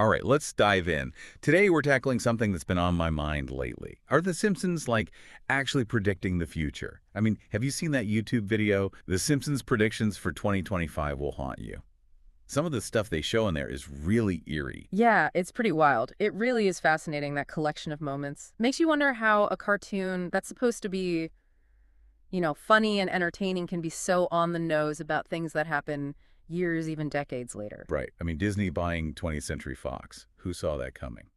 All right, let's dive in. Today we're tackling something that's been on my mind lately. Are the Simpsons, like, actually predicting the future? I mean, have you seen that YouTube video? The Simpsons Predictions for 2025 will haunt you. Some of the stuff they show in there is really eerie. Yeah, it's pretty wild. It really is fascinating, that collection of moments. Makes you wonder how a cartoon that's supposed to be, funny and entertaining can be so on the nose about things that happen years, even decades later. Right. I mean, Disney buying 20th Century Fox. Who saw that coming?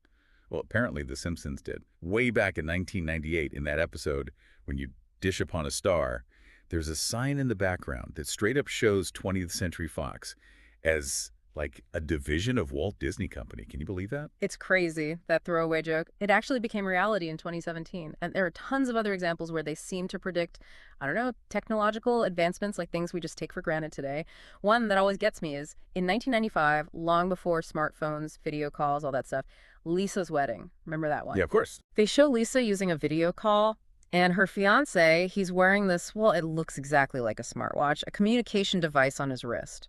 Well, apparently The Simpsons did. Way back in 1998, in that episode, when you dish upon a star, there's a sign in the background that straight up shows 20th Century Fox as, like, a division of Walt Disney Company. Can you believe that? It's crazy, that throwaway joke. It actually became reality in 2017. And there are tons of other examples where they seem to predict, I don't know, technological advancements, like things we just take for granted today. One that always gets me is in 1995, long before smartphones, video calls, all that stuff, Lisa's wedding. Remember that one? Yeah, of course. They show Lisa using a video call, and her fiance, he's wearing this, well, it looks exactly like a smartwatch, a communication device on his wrist.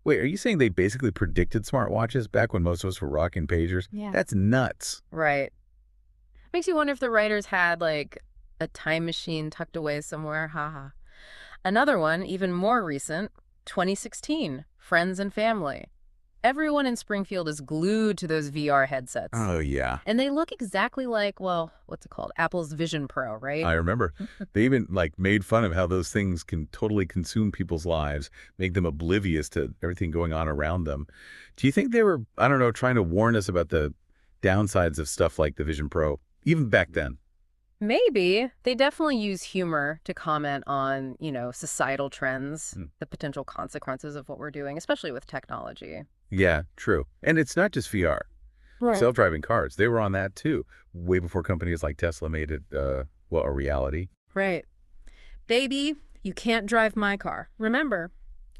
Wait, are you saying they basically predicted smartwatches back when most of us were rocking pagers? Yeah. That's nuts. Right. Makes you wonder if the writers had, like, a time machine tucked away somewhere. Haha. Another one, even more recent, 2016, Friends and Family. Everyone in Springfield is glued to those VR headsets. Oh, yeah. And they look exactly like, well, what's it called? Apple's Vision Pro, right? I remember. They even, like, made fun of how those things can totally consume people's lives, make them oblivious to everything going on around them. Do you think they were, I don't know, trying to warn us about the downsides of stuff like the Vision Pro, even back then? Maybe. They definitely use humor to comment on, societal trends, the potential consequences of what we're doing, especially with technology. Yeah, true. And it's not just VR. Right. Self-driving cars, they were on that too, way before companies like Tesla made it, a reality. Right. Baby, you can't drive my car. Remember,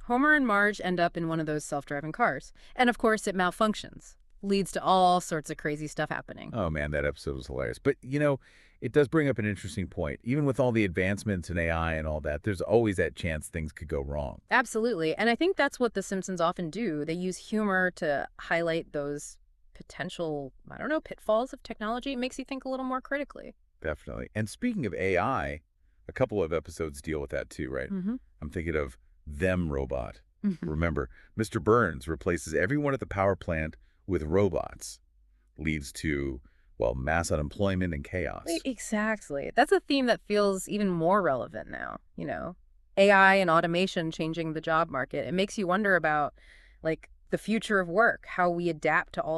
Homer and Marge end up in one of those self-driving cars. And of course, it malfunctions. Leads to all sorts of crazy stuff happening. Oh, man, that episode was hilarious. But, it does bring up an interesting point. Even with all the advancements in AI and all that, there's always that chance things could go wrong. Absolutely. And I think that's what The Simpsons often do. They use humor to highlight those potential, I don't know, pitfalls of technology. It makes you think a little more critically. Definitely. And speaking of AI, a couple of episodes deal with that too, right? Mm-hmm. I'm thinking of Them Robot. Remember, Mr. Burns replaces everyone at the power plant with robots. Leads to, well, mass unemployment and chaos. Exactly. That's a theme that feels even more relevant now, AI and automation changing the job market. It makes you wonder about, like, the future of work, how we adapt to all